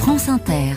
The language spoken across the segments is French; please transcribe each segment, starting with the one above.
France Inter.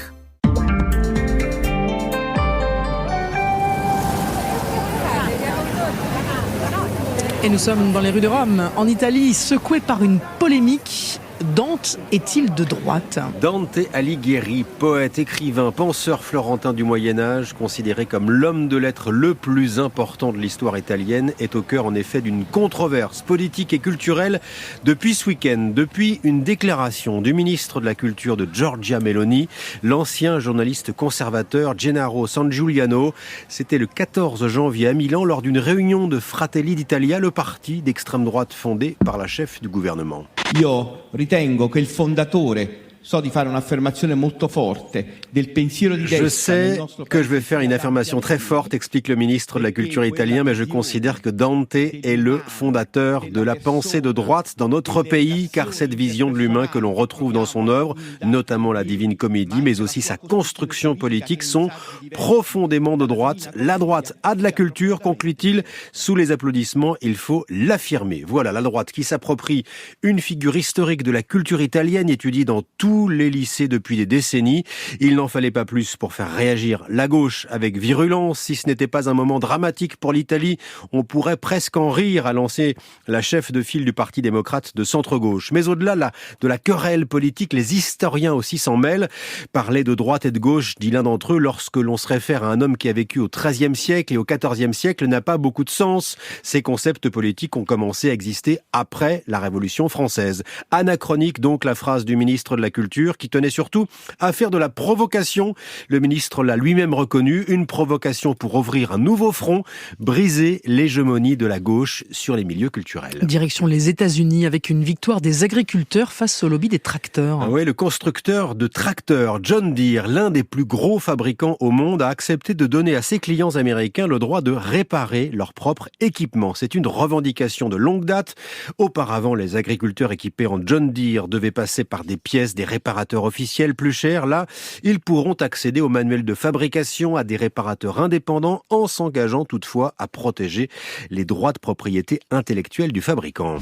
Et nous sommes dans les rues de Rome, en Italie, secoué par une polémique. Dante est-il de droite ? Dante Alighieri, poète, écrivain, penseur florentin du Moyen-Âge, considéré comme l'homme de lettres le plus important de l'histoire italienne, est au cœur en effet d'une controverse politique et culturelle depuis ce week-end. Depuis une déclaration du ministre de la Culture de Giorgia Meloni, l'ancien journaliste conservateur Gennaro San Giuliano, c'était le 14 janvier à Milan lors d'une réunion de Fratelli d'Italia, le parti d'extrême droite fondé par la chef du gouvernement. Io ritengo che il fondatore, so di fare un'affermazione molto forte del pensiero di destra. Je sais que je vais faire une affirmation très forte, explique le ministre de la Culture italien, mais je considère que Dante est le fondateur de la pensée de droite dans notre pays, car cette vision de l'humain que l'on retrouve dans son œuvre, notamment la Divine Comédie, mais aussi sa construction politique, sont profondément de droite. La droite a de la culture, conclut-il, sous les applaudissements, il faut l'affirmer. Voilà, la droite qui s'approprie une figure historique de la culture italienne, étudie dans tous les lycées depuis des décennies. Il n'en fallait pas plus pour faire réagir la gauche avec virulence. Si ce n'était pas un moment dramatique pour l'Italie, on pourrait presque en rire, a lancé la chef de file du Parti démocrate de centre-gauche. Mais au-delà de la querelle politique, les historiens aussi s'en mêlent. Parler de droite et de gauche, dit l'un d'entre eux, lorsque l'on se réfère à un homme qui a vécu au XIIIe siècle et au XIVe siècle, n'a pas beaucoup de sens. Ces concepts politiques ont commencé à exister après la Révolution française. Anachronique donc la phrase du ministre de la Culture, qui tenait surtout à faire de la provocation. Le ministre l'a lui-même reconnu, une provocation pour ouvrir un nouveau front, briser l'hégémonie de la gauche sur les milieux culturels. Direction les États-Unis avec une victoire des agriculteurs face au lobby des tracteurs. Ah oui, le constructeur de tracteurs John Deere, l'un des plus gros fabricants au monde, a accepté de donner à ses clients américains le droit de réparer leur propre équipement. C'est une revendication de longue date. Auparavant, les agriculteurs équipés en John Deere devaient passer par des pièces des réparateurs officiels plus chers. Là, ils pourront accéder au manuel de fabrication, à des réparateurs indépendants, en s'engageant toutefois à protéger les droits de propriété intellectuelle du fabricant.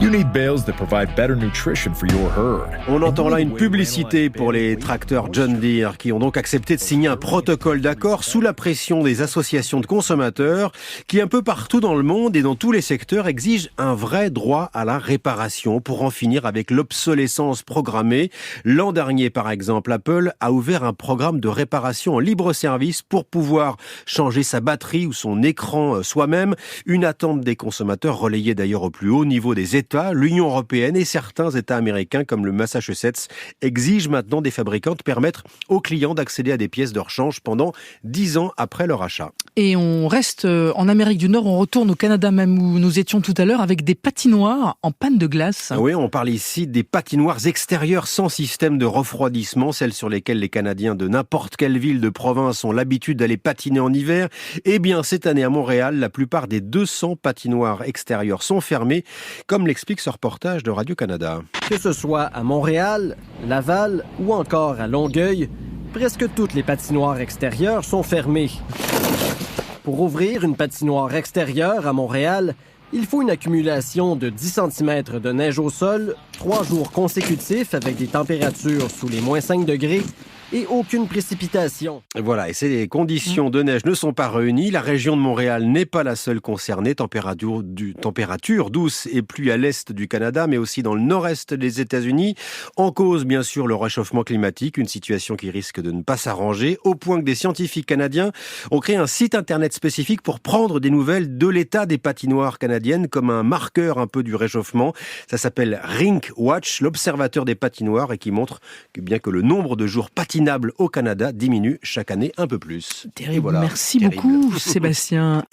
You need bales that provide better nutrition for your herd. On entend là une publicité pour les tracteurs John Deere qui ont donc accepté de signer un protocole d'accord sous la pression des associations de consommateurs qui un peu partout dans le monde et dans tous les secteurs exigent un vrai droit à la réparation pour en finir avec l'obsolescence programmée. L'an dernier par exemple, Apple a ouvert un programme de réparation en libre service pour pouvoir changer sa batterie ou son écran soi-même. Une attente des consommateurs relayée d'ailleurs au plus haut niveau des États. L'Union européenne et certains États américains comme le Massachusetts exigent maintenant des fabricants de permettre aux clients d'accéder à des pièces de rechange pendant 10 ans après leur achat. Et on reste en Amérique du Nord, on retourne au Canada même où nous étions tout à l'heure avec des patinoires en panne de glace. Oui, on parle ici des patinoires extérieures sans système de refroidissement, celles sur lesquelles les Canadiens de n'importe quelle ville de province ont l'habitude d'aller patiner en hiver. Eh bien, cette année à Montréal, la plupart des 200 patinoires extérieures sont fermées, comme l'explique ce reportage de Radio-Canada. Que ce soit à Montréal, Laval ou encore à Longueuil, presque toutes les patinoires extérieures sont fermées. Pour ouvrir une patinoire extérieure à Montréal, il faut une accumulation de 10 cm de neige au sol, 3 jours consécutifs avec des températures sous les moins 5 degrés et aucune précipitation. Voilà, et ces conditions de neige ne sont pas réunies. La région de Montréal n'est pas la seule concernée. Température douce et pluie à l'est du Canada, mais aussi dans le nord-est des États-Unis. En cause, bien sûr, le réchauffement climatique, une situation qui risque de ne pas s'arranger, au point que des scientifiques canadiens ont créé un site internet spécifique pour prendre des nouvelles de l'état des patinoires canadiennes comme un marqueur un peu du réchauffement. Ça s'appelle Rink Watch, l'observateur des patinoires, et qui montre que bien que le nombre de jours patinables au Canada diminue chaque année un peu plus. Terrible. Voilà, merci beaucoup Sébastien.